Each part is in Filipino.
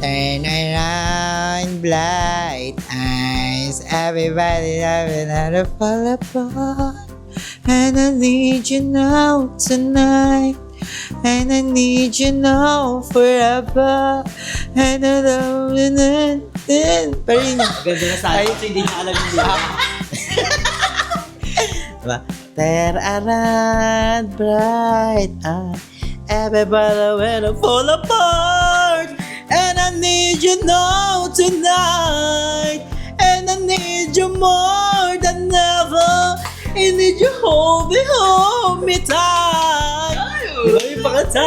Turn around, bright eyes. Everybody having to fall apart. And I need you now tonight. And I need you now forever. And I don't pero yun yung Ganda na sana kasi hindi niya alam yung lyrics. diba? Turn around, bright eyes. Everybody will fall apart. And I need you now tonight. And I need you more than ever. I need you hold me tight. Diba yung pakanta?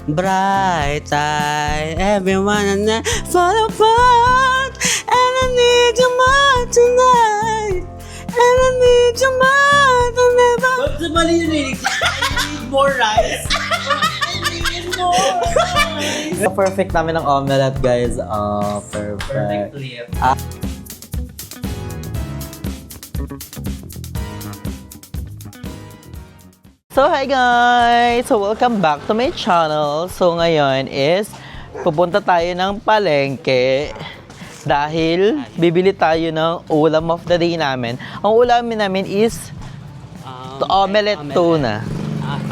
Bright eye, everyone and then fall apart. And I need you more tonight. And I need you more than ever. Ba't sa mali yung lyrics? I need more rice. I need more rice. Perfect namin ang omelette, guys. Perfect. Perfect clip. So, hi guys! So, welcome back to my channel. So, ngayon is pupunta tayo ng palengke dahil bibili tayo ng ulam of the day namin. Ang ulamin namin is omelette tuna.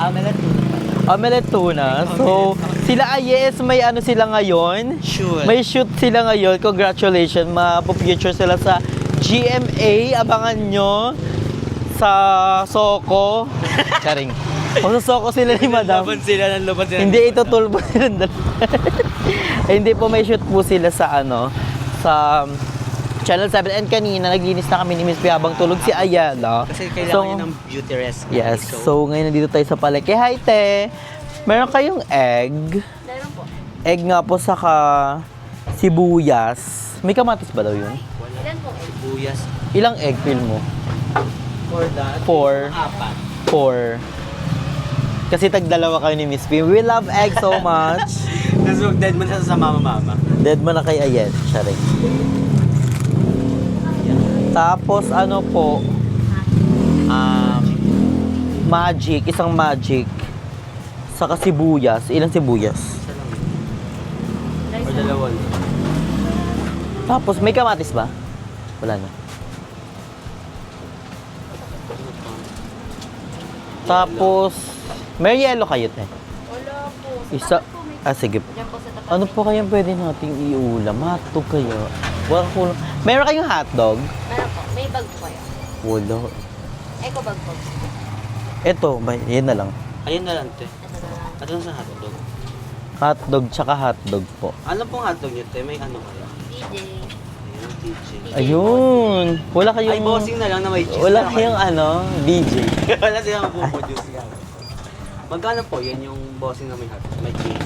Omelette tuna. Omelette tuna. So, sila ayes, may ano sila ngayon. Shoot. May shoot sila ngayon. Congratulations. Mapufuture sila sa GMA. Abangan nyo sa Soko. Charing. O sa Soko sila ni Madam. Laban sila ng laban sila. Hindi ito tulpo silang dalawa. Hindi po, may shoot po sila sa sa Channel 7. And kanina, naglinis na kami ni Miss P habang tulog si Ayala. Kasi kailangan niya ng beauty rest. Yes. So, ngayon nandito tayo sa palengke. Hi, te! Meron kayong egg? Meron po. Egg nga po, saka sibuyas. May kamatis ba daw yun? Ilan po? Buyas. Ilang egg fill mo? For that. 4. Apat. 4. Kasi tagdalawa kayo ni Miss P. We love egg so much. Tapos mag-dead man siya sa mama-mama. Dead mo na kay Ayen. Charing. Tapos ano po, magic, isang magic. Saka sibuyas. Ilang sibuyas? Isa lang. Rice Or dalawa. Tapos may kamatis ba? Wala na. Tapos, may yellow kayo, te. Wala po. Sa Isa, tapat po may... sige. Diyan po sa tapat. Ano po kayang pwede nating iulam? Hotdog kayo. Wala ko. Meron kayong hotdog? Meron po. May bag po kayo. Wala. Eco bag po. Ito, yan na lang. Ayun na lang, te. Ito na lang. Ano sa hotdog? Hotdog tsaka hotdog po. Ano pong hotdog niyo, te? May ano kaya? DJ. Ayun, TJ. Ayun. Wala kayong... Ay, bossing na lang na may cheese. Wala na kayong DJ. Wala silang mapuproduce yan. Magkano po yun yung bossing na may hotdog? May cheese.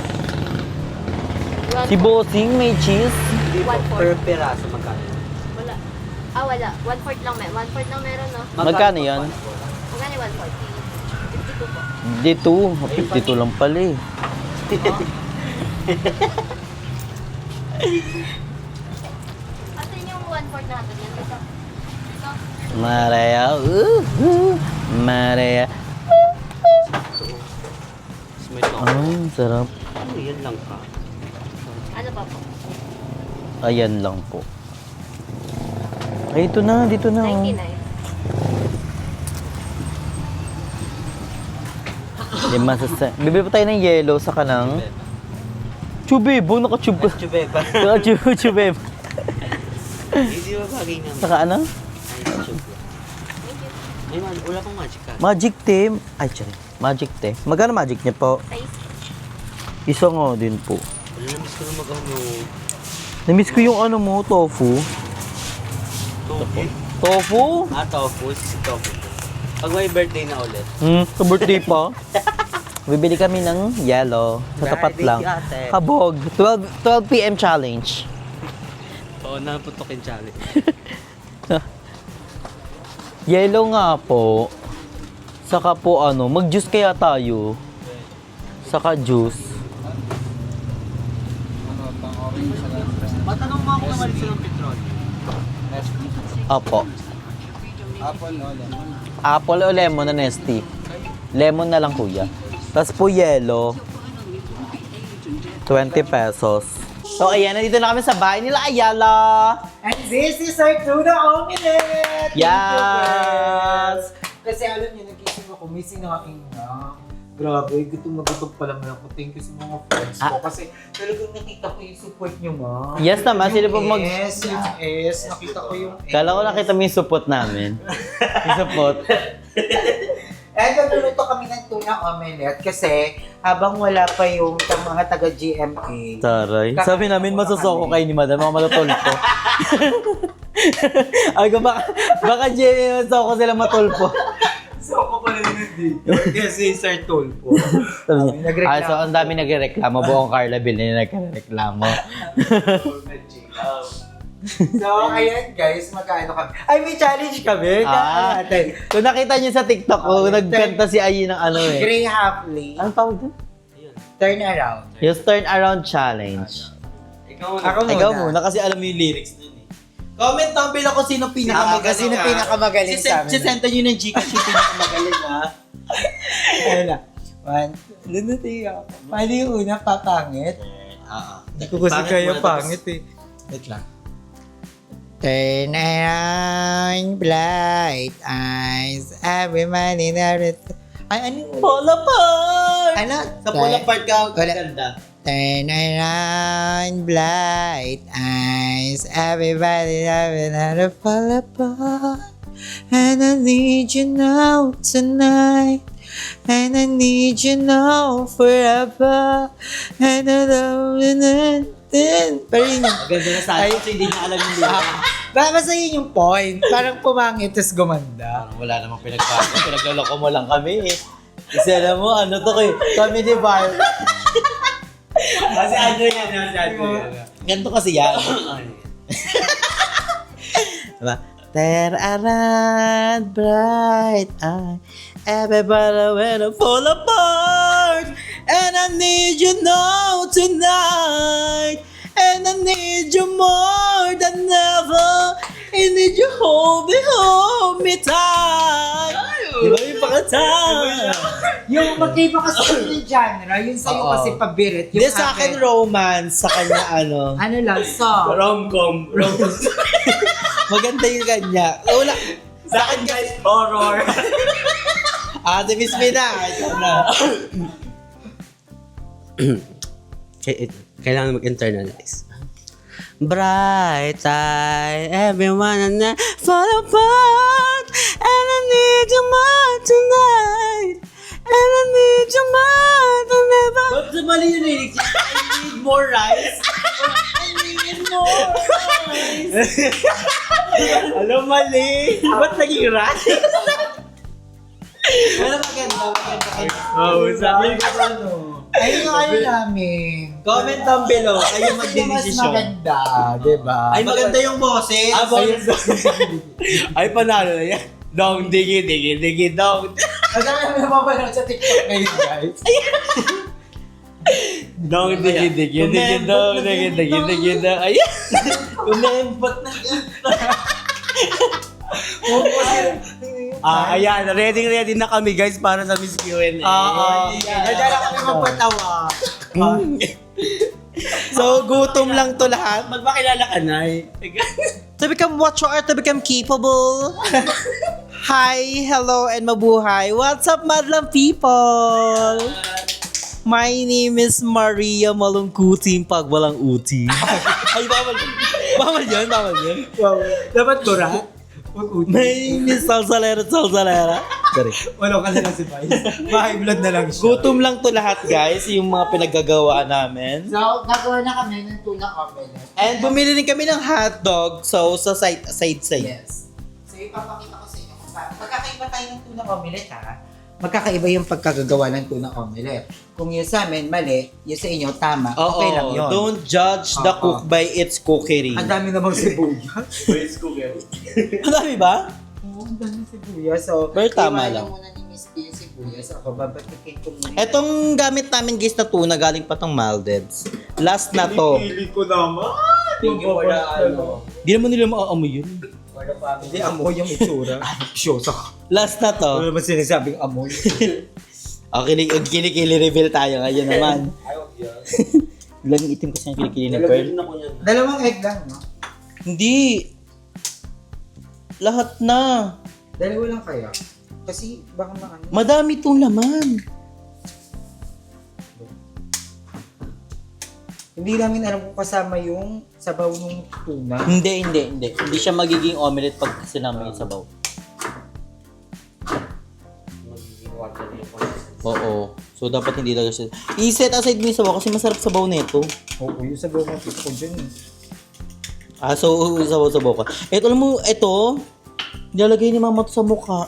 Si Bossing may cheese. Hindi po, 1/4. per peraso magkano? Wala. Wala. 1/4 lang meron. 1/4 lang meron, no? Magkano po, yan? 1/4? Magkano yung 1/4? 52 po. Dito, 52 lang pala eh. Atin yung 1/4 na hotdog yan. Ito. Ito. Maria, Maria. Tapos may to. Ay, sarap. Ano, yan lang ka. Ano pa po? Ayan lang po. Ay, ito na, dito na. Oh. 99. Bibili pa tayo ng yellow sa kanang. Chubebo, naka-tube ka. Chubeba. Naka-chubebo. Hindi ba bagay naman? Saka ano? Ay, chubeba. Ay, wala pang magic ka. Magic tea. Ay, sorry. Magic tea. Magkano magic niya po? Size. Isa nga din po. Wala, namiss ko na mag-ano. Namiss ko yung ano mo, tofu. Tofu. Tofu? Tofu. Si tofu. Pag may birthday na ulit. Sa birthday pa. Bibili kami ng yellow. Sa tapat Birthday lang. ate. Kabog. 12 p.m. challenge. Oo, naputokin challenge. Yellow nga po. Saka po ano, mag-juice kaya tayo. Saka juice. Matanong mo ako kung malit silang petrol. Apo. Apple o lemon? Apple o lemon na Nesty? Lemon na lang kuya. Tapos po yellow. 20 pesos. So ayan, nandito na kami sa bahay nila Ayala. And this is our tuna omelette! Thank you, Yes! girls. Kasi alam niyo, nagising ako, may sinaing na. Grabe, gutom na gutom pa naman ako. Thank you sa mga friends ko. Kasi talagang nakita ko yung support niyo, ma. Yes naman, sino po mag... Yes, yung S. Nakita ko yung S. Kala ko nakita mo yung support namin. Yung support. And nagluluto kami ng tuna omelette kasi habang wala pa yung mga taga-GMA. Taray. Sabi namin, masasoko kayo ni madam, mga matutulpo. Ay, baka Jay, masasoko sila matulpo. So ako pala naman dito. Kasi Sir Tulpo. So ang dami nagreklamo. Buong Carla Bill na nagreklamo. So, ayan guys, magkaano kami. Ay, may challenge kami. Ah. Natin. Kung nakita niyo sa TikTok ko, nagkanta si Ayi ng ano eh. Gray Hapley. Anong tawag doon? Turn around. Yung turn around challenge. Ikaw muna kasi alam mo yung lyrics nun eh. Comment down below kung sino pinakamagaling. Sino pinakamagaling sa amin. Sisenta nyo ng Gcash yung pinakamagaling ha. Ayun na. One, lunati ako. Paano yung una, papangit? Hindi ko kasi kaya pangit eh. Wait lang. Turn around, bright eyes, everybody knows. Ay, ano? Fall apart! Ano? Sa fall apart ka, Wala. ganda. Turn around, bright eyes, everybody knows how to fall apart. And I need you now tonight. And I need you now forever. And I love you. Pero yun yung... Ganda na sana kasi hindi niya alam yung lyrics. Basta yun yung point. Parang pumangit, tapos gumanda. Parang wala namang pinagbago. Pinagloloko mo lang kami eh. Kasi alam mo, ano to kayo? Comedy bar. Kasi ano yan, Ganito kasi yan. Diba? Ter-aran, bright eye, everybody will fall apart. And I need you now tonight. And I need you more than ever. I need you hold me tight. Diba yung pakata? Yung magkaiba kasi yung genre, yung sa'yo Oo. kasi pabirit. Yung Hindi sa akin romance, sa kanya ano. Ano lang, song. Rom-com. Maganda yung kanya. Wala. Sa akin guys, horror. Si Miss Mina. Ikaw na. Kailangan mag-internalize. Bright eye, everyone and I fall apart. And I need you more tonight. And I need you more than ever. Ba't sa mali yung lyrics? I need more rice. I need more rice. Alam, mali. Ba't naging rice? Pero maganda. Oo, sabi ko ano. Ayun yung ano namin. Comment down below. Kayo Mas magdidesisyon. maganda, diba? Ay, maganda yung boses. Ay, panalo na yan. Dong, digi, dong. Madami na mapanood sa TikTok ngayon, guys. Dong, digi, dong. Ayan. Umembot na Ayan, ready na kami guys para sa Miss Q&A. Nadala kami magpatawa. So, gutom lang to lahat. Magpakilala ka, Nay. To become what you are, to become capable. Hi, hello, and mabuhay. What's up, madlang people? My name is Maria Malungkuting pag walang uti. Ay, bawal. Bawal yun. Wow. Dapat kurat? My name is Salsalera. Sorry. Wala ka lang si Vice. Bahay blood na lang siya. Gutom lang to lahat, guys. Yung mga pinaggagawa namin. So, nagawa na kami ng tuna omelette. And bumili rin kami ng hotdog. So, sa side. Yes. So, ipapakita ko sa inyo kung paano. Magkakaiba tayo ng tuna omelette, ha? Magkakaiba yung pagkagagawa ng tuna omelette. Kung yun sa amin, mali. Yun sa inyo, tama. Okay lang yun. Don't judge the Oo. cook by its cookery. Ang dami namang sibuyas. Ang dami ba? Oo, ang dami sibuyas. So, Pero tama iwanan lang. muna ni Miss P yung sibuyas. Ako, babatikin ko muna. Etong gamit namin guys na tuna, galing pa tong Maldives. Last na to. Pili ko naman. Thank you for the ano. Di naman nila maaamoy yun. Hindi, amoy yung itsura. Shosa. Last na to. Wala naman sinasabing amoy. Okay, kilikili reveal tayo ngayon naman. Laging itim kasi ang kilikili ni Pearl. Dalawang egg lang, no? Hindi. Lahat na. Dalawa lang kaya. Kasi baka makano. Madami tong laman. Hindi namin alam kung kasama yung sabaw ng tuna. Hindi. Hindi siya magiging omelette pag sinama yung sabaw. Oo. So, dapat hindi talaga siya. I-set aside mo yung sabaw kasi masarap sabaw nito. Oo, yung sabaw ng tuna ko dyan eh. So, sabaw-sabaw ka. Ito, alam mo, ito, nilalagay ni mama to sa mukha.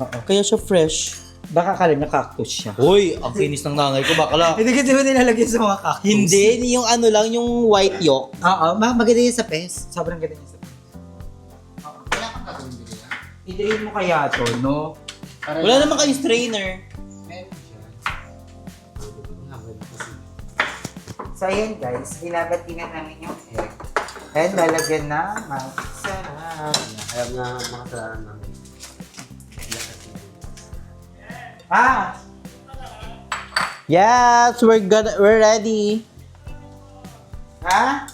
Oo. Kaya siya fresh. Baka kala niya cactus siya. Hoy, ang kinis ng nanay ko, bakala. Hindi kasi ba nilalagay sa mga cactus? Hindi, yung ano lang, yung white yolk. Oo, maganda yun sa pes. Sobrang ganda yun sa pes. Oo. Wala kang gagawin din yan. I-drain mo kaya to, no? Wala naman kayong strainer. Meron siya. So, ayan guys, binabati na namin yung egg. And lalagyan na masarap. Alam na makasalanan namin. Ah! Yes, we're ready. Ha?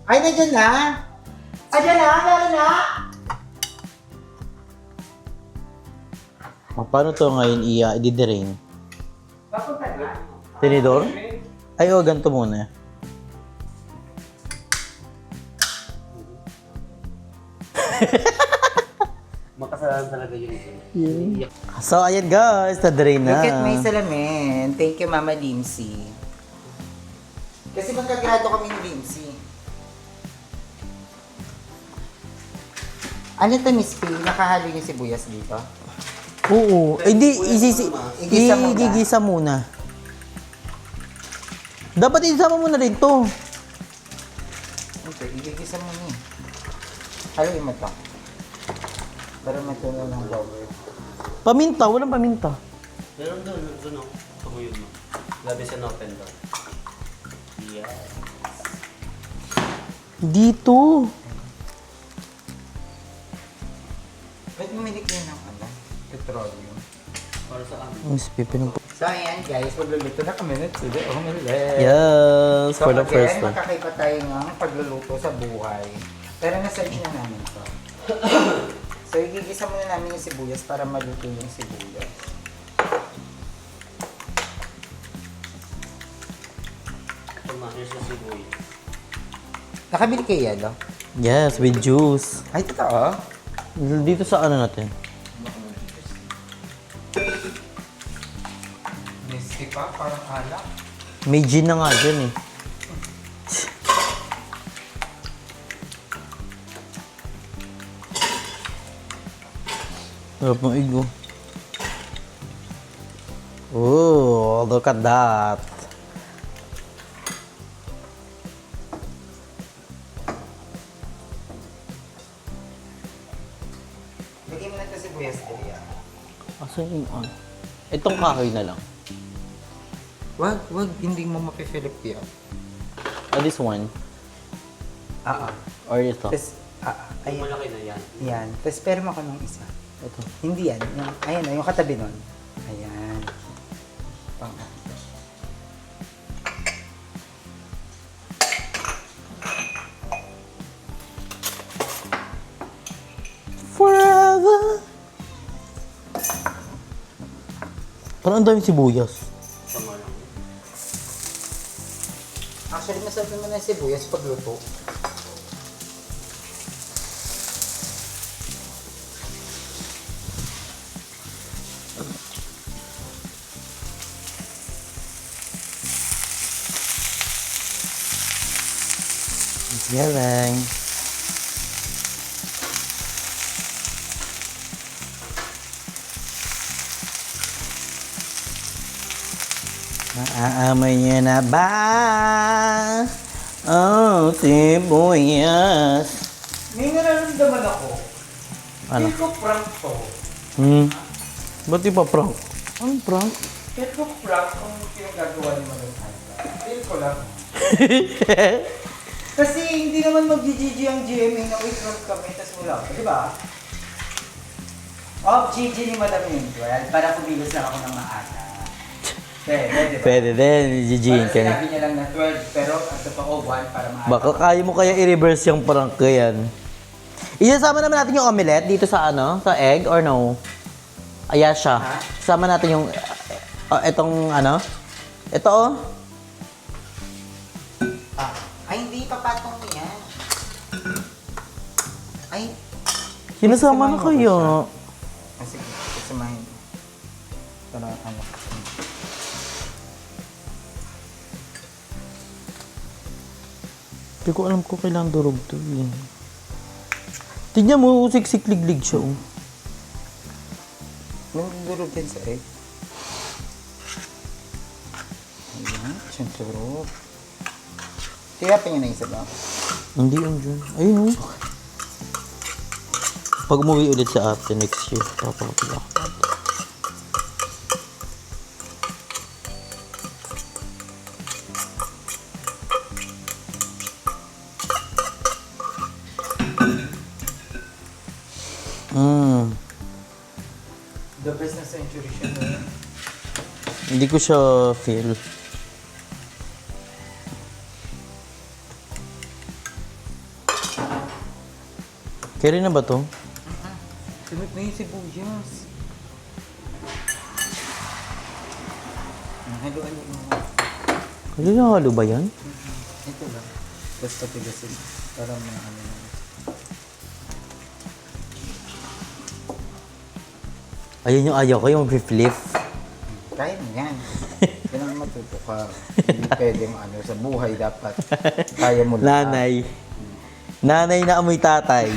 Ay, nandiyan na? Nandiyan na? Meron na? Paano to ngayon i-drain? Papunta na? Tinidor? Ay, ganito muna. Makasalanan talaga yun. So, ayan guys, na-drain na. Look at my salamin. Thank you, Mama Limsy. Kasi magkagrado kami ni Limsy. Ano to, Miss P? Nakahalo yung sibuyas dito? Oo. Hindi, Igisa muna. igigisa muna. Dapat isama mo na rin to. Okay, igigisa mo niya. Haluin mo to. Para matunaw ng bawal. Paminta, walang paminta. Meron doon, tumuyod mo. Labi sa open doon. Yeah. Dito. Ba't bumili kayo ng petroleum? Para sa amin. Miss Pipin po. So, ayan guys, magluluto na kami ng chili omelette. Yes, So, for the first again, one. magkakaiba tayo ng pagluluto sa buhay. Pero na-search na namin to. So, igigisa muna namin yung sibuyas para maluto yung sibuyas. Here's the sibuyas. Nakabili kayo yelo? Yes, with juice. Ay, totoo? Dito sa ano natin? Misty pa, parang alak. May gin na nga dyan eh. Sarap ng igo. Oh, look at that. Lagyan mo na ito sibuyas dali. Asan yung ano? Itong kahoy na lang. Wag, hindi mo mapifilip yan. This one. Or ito. Tapos, ayan. Malaki na yan. Yan. Tapos, pero mo ako ng isa. Ito. Hindi yan. Yung, ayan o, yung katabi nun. Ayan. Pang. Forever. Parang ang daming sibuyas. Tama lang. Actually, masarap naman ang sibuyas pagluto. Galing. Naaamoy niya na ba? Oh, sibuyas. May nararamdaman ako. Ano? Feel ko prank to. Ba't di pa prank? Anong prank? Feel ko prank kung pinagagawa ni Manong Alba. Feel ko lang. Kasi hindi naman mag-GG ang GMA na withdraw kami, tas wala pa, di ba? Off GG ni Madam Ingrid para kumilos lang ako ng maaga. Pwede din, Gigi. Sinabi niya lang na 12, pero ang totoo 1 para maaari. Baka kaya mo kaya i-reverse yung prank ko yan. Isasama naman natin yung omelette dito sa ano? Sa egg or no? Ayasha. Sama natin yung etong ano? Ito oh. Ay, hindi papatong yan. Ay, Sinasama na kayo. sige, kasamahin. Para ano. Hindi ko alam kung kailangan durog to eh. Tignan mo, siksik-liglig siya oh. Nandurog din sa egg. Ayan, siyang turog. Tiyapin niyo na isa ba? Hindi yun dyan. Ayun oh. Pag umuwi ulit sa ate next year, papakapila ako. The best na century siya. Hindi ko siya feel. Carry na ba to? Sunod na yung sibuyas. Haluan niyo mo. Halo ba yan? Ito lang. Basta tigasin. Para mga ano lang. Ayun yung ayaw ko, yung flip. Kaya mo yan. Kailangan matuto ka. Hindi pwede ano sa buhay dapat. Kaya mo lang. Nanay. Nanay na amoy tatay.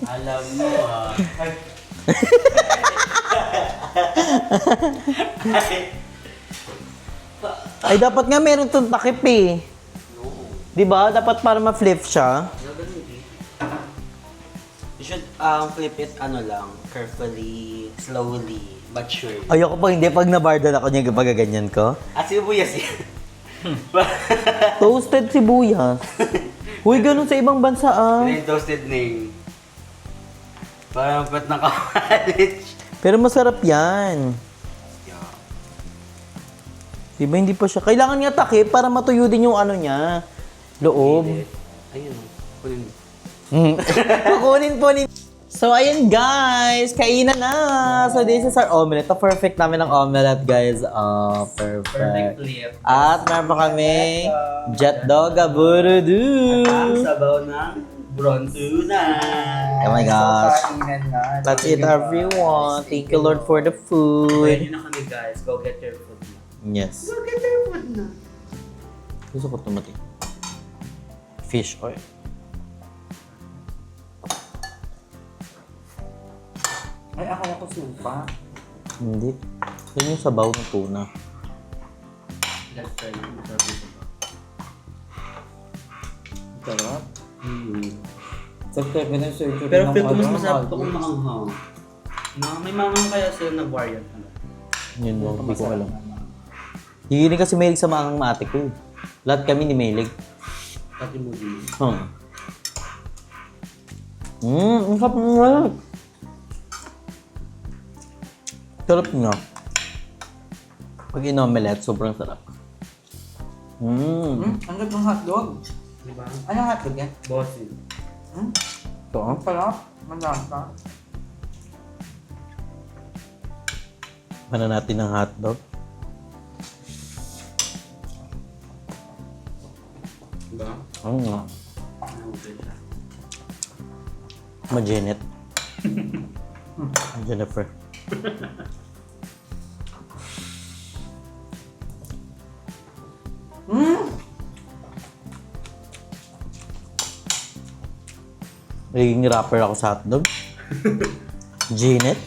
Alam mo ah. Ay, dapat nga meron itong takip eh. Di ba? Dapat para ma-flip siya. You should flip it ano lang, carefully, slowly, but surely. Ayoko pag hindi, pag nabardan ako niya kapag ganyan ko. At sibuyas yan. Toasted sibuyas. Uy, ganun sa ibang bansa ah. Plain toasted name. Parang pat ng college. Pero masarap yan. Yeah. Diba hindi pa siya? Kailangan nga takip para matuyo din yung ano niya. Loob. Ayun. Kunin. Kukunin po ni... So, ayun guys, kainan na. So, this is our omelette. The perfect namin ng omelette, guys. Oh, perfect. flip. At meron pa kami jet dog aburudu. Ang sabaw ng brontuna. Oh my gosh. Kainan na. Let's eat everyone. Thank you, Lord, for the Ready food. na kami guys. Go get your food na. Yes. Go get your food na. Gusto ko tumati. Fish oil. Ay, akala ko supa. Hindi. Yan yung sabaw ng tuna. Let's try na. Masarap yung sabaw. Sarap. Mm. September na surgery. Pero feel ko mas masarap ito kung maanghang. May maanghang kaya sila na variant. Yun mo, hindi ko alam. Hindi kasi mahilig sa maangang mate ko eh. Lahat kami ni mahilig. Pati mo din. Ang sarap nga. Sarap nga. Pag in-omelette, sobrang sarap. Ang ganda ng hotdog. Diba? Anong hotdog yan? Bossy. Ito ah. Sarap. Malasa. Mana natin ng hotdog. Diba? Oo nga. Okay siya. Ma-Janet. Jennifer. Naging rapper ako sa hotdog. Janet.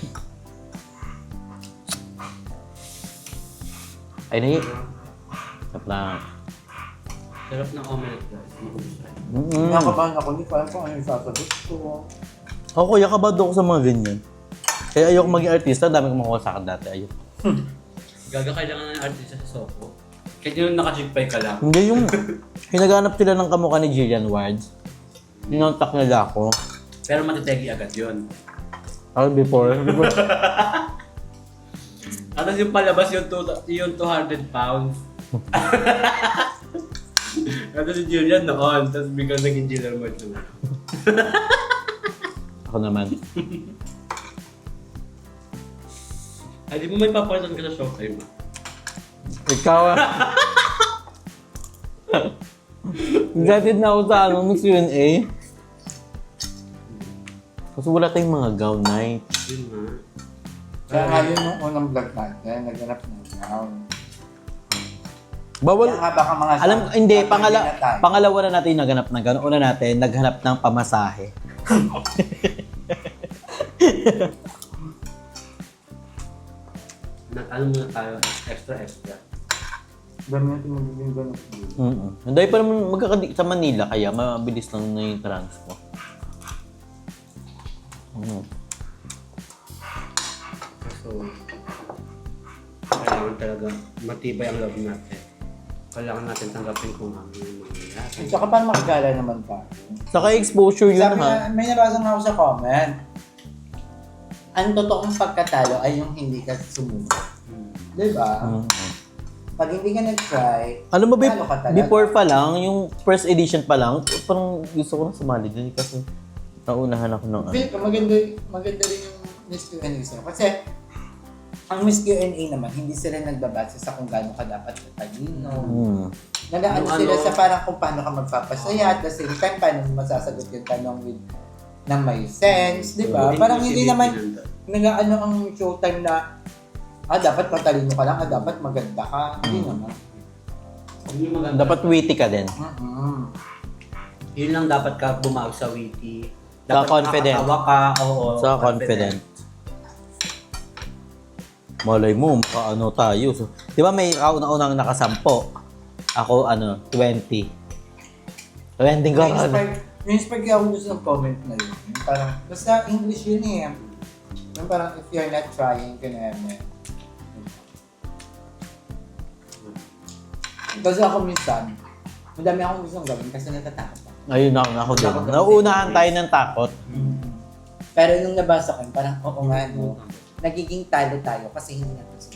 Ay, nai. Sarap lang. Sarap ng omelette guys. Nakabahan ako, hindi ko alam kung ano yung sasagot ko. Ako, kuya, kabado ako sa mga ganyan. Kaya ayoko maging artista, dami kong makuha sa akin dati. Ayoko. Gaga kailangan ng artista sa Soko. Kahit yung naka-jigpay ka lang. Hindi yung hinaganap sila ng kamukha ni Jillian Wards. Ninontak nila ako. Pero matitegi agad yun. Before. Tapos yung palabas yung 200 pounds. Tapos si Julian noon, tapos biglang naging Julian Mature. Ako naman. Ay, di mo may papalitan ka sa Showtime. Ikaw Excited na ako sa ng Q&A. Kasi wala tayong mga gown night. Yun nga. Kaya nga yun yung unang vlog natin, naghanap ng gown. Bawal. Kaya nga baka mga Hindi, na tayo. pangalawa na natin naghanap ng gown. Una natin, naghanap ng pamasahe. Ano muna tayo, extra. Dami natin magiging ganun. Hindi pa naman magkakadi sa Manila, kaya mabilis lang na yung transpo. So, kailangan talaga matibay ang love natin. Kailangan natin tanggapin kung ano yung mangyayari. At saka paano makagala naman tayo? Saka exposure yun, Sabi ha? na, may nabasa nga ako sa comment. Ang totoong pagkatalo ay yung hindi ka sumubok. Diba? Pag hindi ka nag-try, Alam mo, talo ka talaga. before pa lang, yung first edition pa lang, parang gusto ko na sumali din kasi naunahan ako ng ano. Feel ko, maganda rin yung Miss Q&A sa'yo. Kasi, ang Miss Q&A naman, hindi sila nagbabasa sa kung gaano ka dapat talino. Nag-ano sila sa parang kung paano ka magpapasaya at the same time, paano mo masasagot yung tanong with na may sense, di ba? Parang hindi naman nag-ano ang showtime na dapat matalino ka lang, dapat maganda ka. Hindi naman. Hindi maganda. Dapat witty ka din. Yun lang dapat ka bumawag sa witty. Sa Dapat confident. nakakatawa ka. Oo, Sa confident. Malay mo, ano tayo. So, di ba may kauna-unang nakasampo? Ako, 20. 20 ka rin. Na-inspire ako doon sa comment na yun. Yung parang, basta English yun eh. Yung parang, if you're not trying, ka naman. Kasi ako minsan, madami akong gustong gawin kasi natatakot ako. Ayun ako din. Nauunahan tayo ng takot. Pero nung nabasa ko, parang oo nga, no, nagiging talo tayo kasi hindi natin